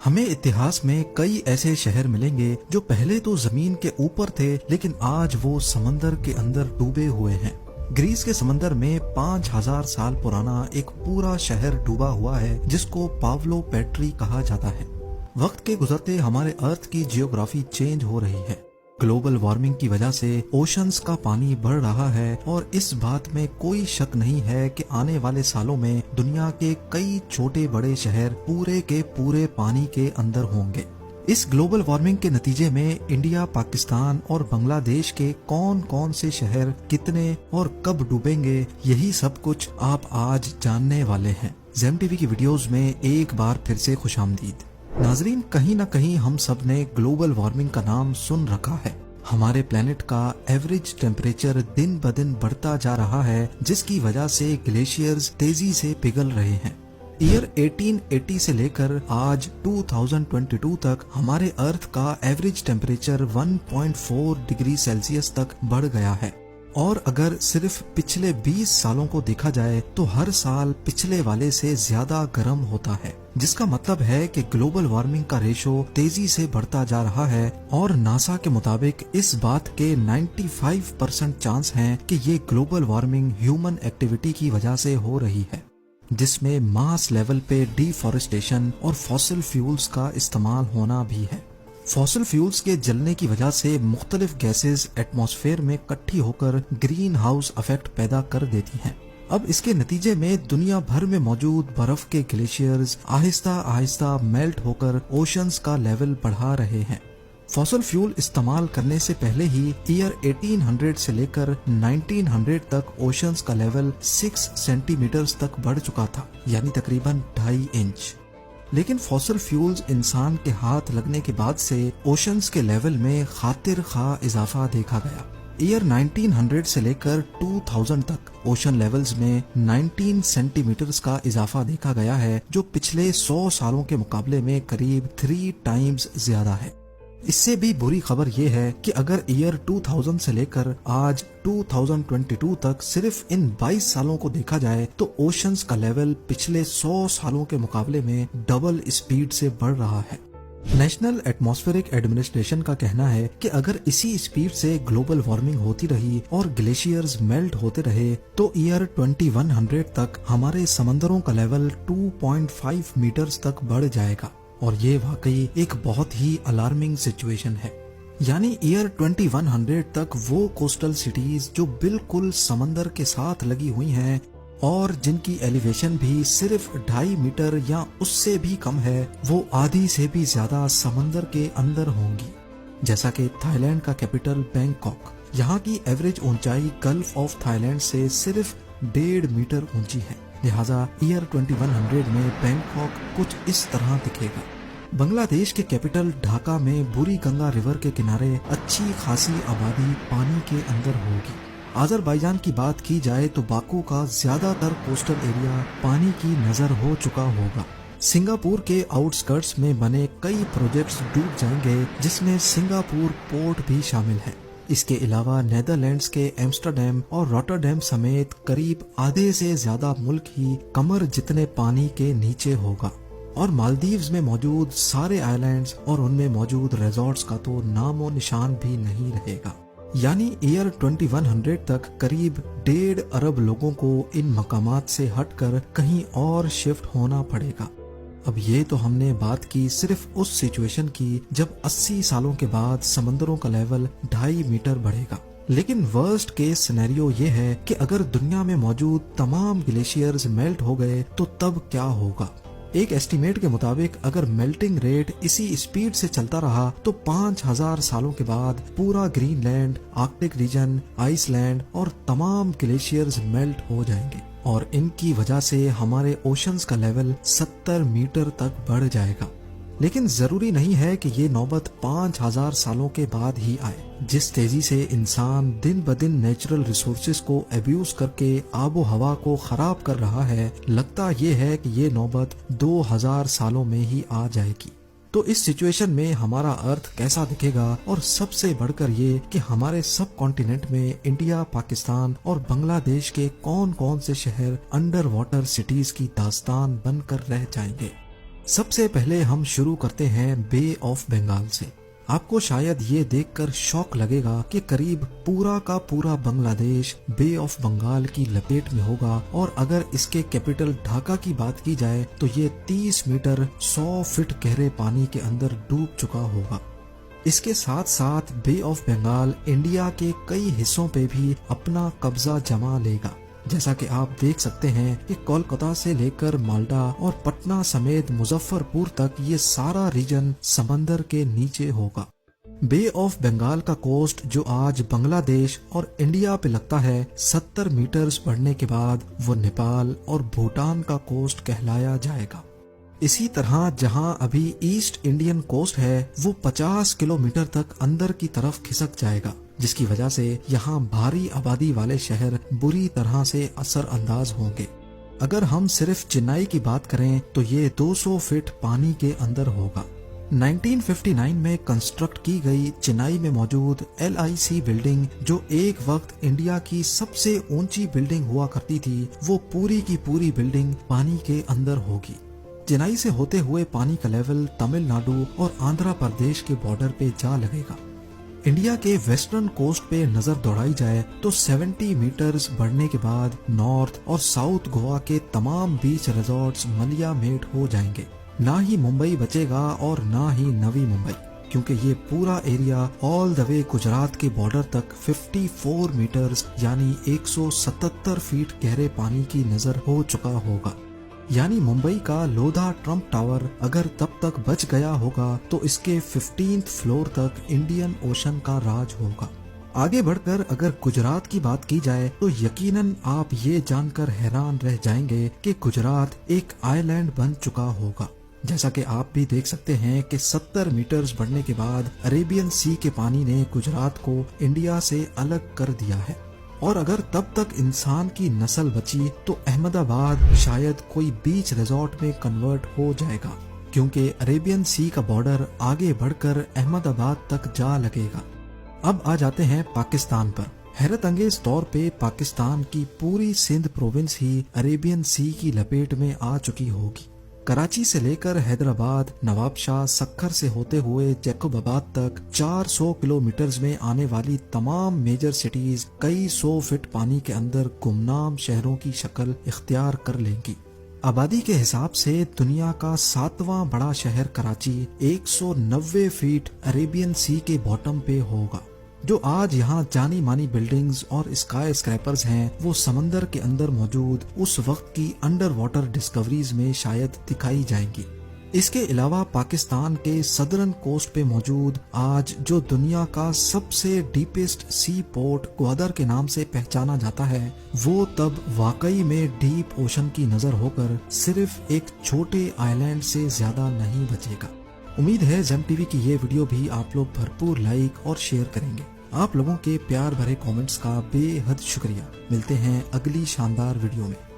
ہمیں اتہاس میں کئی ایسے شہر ملیں گے جو پہلے تو زمین کے اوپر تھے لیکن آج وہ سمندر کے اندر ڈوبے ہوئے ہیں۔ گریس کے سمندر میں 5000 سال پرانا ایک پورا شہر ڈوبا ہوا ہے جس کو پاولو پیٹری کہا جاتا ہے۔ وقت کے گزرتے ہمارے ارتھ کی جیوگرافی چینج ہو رہی ہے۔ گلوبل وارمنگ کی وجہ سے اوشنز کا پانی بڑھ رہا ہے اور اس بات میں کوئی شک نہیں ہے کہ آنے والے سالوں میں دنیا کے کئی چھوٹے بڑے شہر پورے کے پورے پانی کے اندر ہوں گے۔ اس گلوبل وارمنگ کے نتیجے میں انڈیا، پاکستان اور بنگلہ دیش کے کون کون سے شہر کتنے اور کب ڈوبیں گے، یہی سب کچھ آپ آج جاننے والے ہیں۔ زیم ٹی وی کی ویڈیوز میں ایک بار پھر سے خوش آمدید۔ ناظرین، کہیں نہ کہیں ہم سب نے گلوبل وارمنگ کا نام سن رکھا ہے۔ ہمارے پلانٹ کا ایوریج ٹیمپریچر دن بدن بڑھتا جا رہا ہے جس کی وجہ سے گلیشیئرز تیزی سے پگھل رہے ہیں۔ ایئر 1880 سے لے کر آج 2022 تک ہمارے ارتھ کا ایوریج ٹیمپریچر 1.4 ڈگری سیلسیس تک بڑھ گیا ہے، اور اگر صرف پچھلے 20 سالوں کو دیکھا جائے تو ہر سال پچھلے والے سے زیادہ گرم ہوتا ہے، جس کا مطلب ہے کہ گلوبل وارمنگ کا ریشو تیزی سے بڑھتا جا رہا ہے، اور ناسا کے مطابق اس بات کے 95% چانس ہیں کہ یہ گلوبل وارمنگ ہیومن ایکٹیویٹی کی وجہ سے ہو رہی ہے، جس میں ماس لیول پہ ڈی فارسٹیشن اور فاسل فیولز کا استعمال ہونا بھی ہے۔ فاسل فیولز کے جلنے کی وجہ سے مختلف گیسز ایٹماسفیئر میں اکٹھی ہو کر گرین ہاؤس ایفیکٹ پیدا کر دیتی ہیں۔ اب اس کے نتیجے میں دنیا بھر میں موجود برف کے گلیشیئرز آہستہ آہستہ میلٹ ہو کر اوشنز کا لیول بڑھا رہے ہیں۔ فاسل فیول استعمال کرنے سے پہلے ہی ایئر 1800 سے لے کر 1900 تک اوشنز کا لیول 6 سینٹی میٹرز تک بڑھ چکا تھا، یعنی تقریباً 2.5 انچ۔ لیکن فاسل فیولز انسان کے ہاتھ لگنے کے بعد سے اوشنز کے لیول میں خاطر خواہ اضافہ دیکھا گیا۔ ایئر 1900 سے لے کر 2000 تک اوشن لیولز میں 19 سینٹی میٹرز کا اضافہ دیکھا گیا ہے، جو پچھلے 100 سالوں کے مقابلے میں قریب 3 ٹائمز زیادہ ہے۔ اس سے بھی بری خبر یہ ہے کہ اگر ایئر 2000 سے لے کر آج 2022 تک صرف ان 22 سالوں کو دیکھا جائے تو اوشنز کا لیول پچھلے 100 سالوں کے مقابلے میں ڈبل اسپیڈ سے بڑھ رہا ہے۔ نیشنل ایٹماسفیرک ایڈمنسٹریشن کا کہنا ہے کہ اگر اسی اسپیڈ سے گلوبل وارمنگ ہوتی رہی اور گلیشیئرز میلٹ ہوتے رہے تو ایئر 2100 تک ہمارے سمندروں کا لیول 2.5 میٹرز تک بڑھ جائے گا، اور یہ واقعی ایک بہت ہی الارمنگ سچویشن ہے۔ یعنی ایئر 2100 تک وہ کوسٹل سٹیز جو بالکل سمندر کے ساتھ لگی ہوئی ہیں اور جن کی ایلیویشن بھی صرف 2.5 میٹر یا اس سے بھی کم ہے، وہ آدھی سے بھی زیادہ سمندر کے اندر ہوں گی۔ جیسا کہ تھائی لینڈ کا کیپٹل بینکاک، یہاں کی ایوریج اونچائی گلف آف تھائی لینڈ سے صرف 1.5 میٹر اونچی ہے، لہٰذا ایئر 2100 میں بینکاک کچھ اس طرح دکھے گا۔ بنگلہ دیش کے کیپٹل ڈھاکہ میں بوری گنگا ریور کے کنارے اچھی خاصی آبادی پانی کے اندر ہوگی۔ آذربائیجان کی بات کی جائے تو باکو کا زیادہ تر کوسٹل ایریا پانی کی نظر ہو چکا ہوگا۔ سنگاپور کے آؤٹ سکرٹس میں بنے کئی پروجیکٹس ڈوب جائیں گے، جس میں سنگاپور پورٹ بھی شامل ہے۔ اس کے علاوہ نیدرلینڈز کے ایمسٹرڈیم اور روٹرڈیم سمیت قریب آدھے سے زیادہ ملک ہی کمر جتنے پانی کے نیچے ہوگا، اور مالدیوز میں موجود سارے آئی لینڈز اور ان میں موجود ریزورٹس کا تو نام و نشان بھی نہیں رہے گا۔ یعنی ایئر 2100 تک قریب 1.5 ارب لوگوں کو ان مقامات سے ہٹ کر کہیں اور شفٹ ہونا پڑے گا۔ اب یہ تو ہم نے بات کی صرف اس سچویشن کی جب 80 سالوں کے بعد سمندروں کا لیول 2.5 میٹر بڑھے گا، لیکن ورسٹ کیس سینیریو یہ ہے کہ اگر دنیا میں موجود تمام گلیشیئرز میلٹ ہو گئے تو تب کیا ہوگا۔ ایک ایسٹیمیٹ کے مطابق اگر میلٹنگ ریٹ اسی اسپیڈ سے چلتا رہا تو 5000 سالوں کے بعد پورا Greenland, Arctic region, Iceland اور تمام گلیشیئرز میلٹ ہو جائیں گے، اور ان کی وجہ سے ہمارے اوشنز کا لیول 70 میٹر تک بڑھ جائے گا۔ لیکن ضروری نہیں ہے کہ یہ نوبت 5000 سالوں کے بعد ہی آئے۔ جس تیزی سے انسان دن بدن نیچرل ریسورسز کو ایبیوز کر کے آب و ہوا کو خراب کر رہا ہے، لگتا یہ ہے کہ یہ نوبت 2000 سالوں میں ہی آ جائے گی۔ تو اس سچویشن میں ہمارا ارتھ کیسا دکھے گا، اور سب سے بڑھ کر یہ کہ ہمارے سب کانٹیننٹ میں انڈیا، پاکستان اور بنگلہ دیش کے کون کون سے شہر انڈر واٹر سٹیز کی داستان بن کر رہ جائیں گے۔ سب سے پہلے ہم شروع کرتے ہیں بے آف بنگال سے۔ آپ کو شاید یہ دیکھ کر شوق لگے گا کہ قریب پورا کا پورا بنگلہ دیش بے آف بنگال کی لپیٹ میں ہوگا، اور اگر اس کے کیپٹل ڈھاکہ کی بات کی جائے تو یہ 30 میٹر 100 فٹ گہرے پانی کے اندر ڈوب چکا ہوگا۔ اس کے ساتھ ساتھ بے آف بنگال انڈیا کے کئی حصوں پہ بھی اپنا قبضہ جما لے گا، جیسا کہ آپ دیکھ سکتے ہیں کہ کولکاتہ سے لے کر مالٹا اور پٹنہ سمیت مظفر پور تک یہ سارا ریجن سمندر کے نیچے ہوگا۔ بے آف بنگال کا کوسٹ جو آج بنگلہ دیش اور انڈیا پہ لگتا ہے، 70 میٹرز بڑھنے کے بعد وہ نیپال اور بھوٹان کا کوسٹ کہلایا جائے گا۔ اسی طرح جہاں ابھی ایسٹ انڈین کوسٹ ہے وہ 50 کلومیٹر تک اندر کی طرف کھسک جائے گا، جس کی وجہ سے یہاں بھاری آبادی والے شہر بری طرح سے اثر انداز ہوں گے۔ اگر ہم صرف چنئی کی بات کریں تو یہ 200 فٹ پانی کے اندر ہوگا۔ 1959 میں کنسٹرکٹ کی گئی چنئی میں موجود LIC بلڈنگ، جو ایک وقت انڈیا کی سب سے اونچی بلڈنگ ہوا کرتی تھی، وہ پوری کی پوری بلڈنگ پانی کے اندر ہوگی۔ چنئی سے ہوتے ہوئے پانی کا لیول تمل ناڈو اور آندھرا پردیش کے بارڈر پہ جا لگے گا۔ انڈیا کے ویسٹرن کوسٹ پہ نظر دوڑائی جائے تو 70 میٹرز بڑھنے کے بعد نارتھ اور ساؤتھ گوا کے تمام بیچ ریزورٹس ملیا میٹ ہو جائیں گے۔ نہ ہی ممبئی بچے گا اور نہ ہی نوی ممبئی، کیونکہ یہ پورا ایریا آل دا وے گجرات کے بارڈر تک 54 میٹرز یعنی 177 فیٹ گہرے پانی کی نظر ہو چکا ہوگا۔ یعنی ممبئی کا لودھا ٹرمپ ٹاور اگر تب تک بچ گیا ہوگا تو اس کے 15th فلور تک انڈین اوشن کا راج ہوگا۔ آگے بڑھ کر اگر گجرات کی بات کی جائے تو یقیناً آپ یہ جان کر حیران رہ جائیں گے کہ گجرات ایک آئی لینڈ بن چکا ہوگا، جیسا کہ آپ بھی دیکھ سکتے ہیں کہ 70 میٹرز بڑھنے کے بعد عریبین سی کے پانی نے گجرات کو انڈیا سے الگ کر دیا ہے۔ اور اگر تب تک انسان کی نسل بچی تو احمد آباد شاید کوئی بیچ ریزورٹ میں کنورٹ ہو جائے گا، کیونکہ عریبین سی کا بارڈر آگے بڑھ کر احمد آباد تک جا لگے گا۔ اب آ جاتے ہیں پاکستان پر۔ حیرت انگیز طور پہ پاکستان کی پوری سندھ پروونس ہی عریبین سی کی لپیٹ میں آ چکی ہوگی۔ کراچی سے لے کر حیدرآباد، نواب شاہ، سکھر سے ہوتے ہوئے جیکوب آباد تک 400 کلومیٹرز میں آنے والی تمام میجر سٹیز کئی 100 فٹ پانی کے اندر گمنام شہروں کی شکل اختیار کر لیں گی۔ آبادی کے حساب سے دنیا کا 7واں بڑا شہر کراچی 190 فیٹ عریبین سی کے باٹم پہ ہوگا۔ جو آج یہاں جانی مانی بلڈنگز اور اسکائی اسکریپرز ہیں وہ سمندر کے اندر موجود اس وقت کی انڈر واٹر ڈسکوریز میں شاید دکھائی جائیں گی۔ اس کے علاوہ پاکستان کے سدرن کوسٹ پہ موجود آج جو دنیا کا سب سے ڈیپسٹ سی پورٹ گوادر کے نام سے پہچانا جاتا ہے، وہ تب واقعی میں ڈیپ اوشن کی نظر ہو کر صرف ایک چھوٹے آئی لینڈ سے زیادہ نہیں بچے گا۔ امید ہے زیم ٹی وی کی یہ ویڈیو بھی آپ لوگ بھرپور لائک اور شیئر کریں گے۔ آپ لوگوں کے پیار بھرے کامنٹس کا بے حد شکریہ۔ ملتے ہیں اگلی شاندار ویڈیو میں۔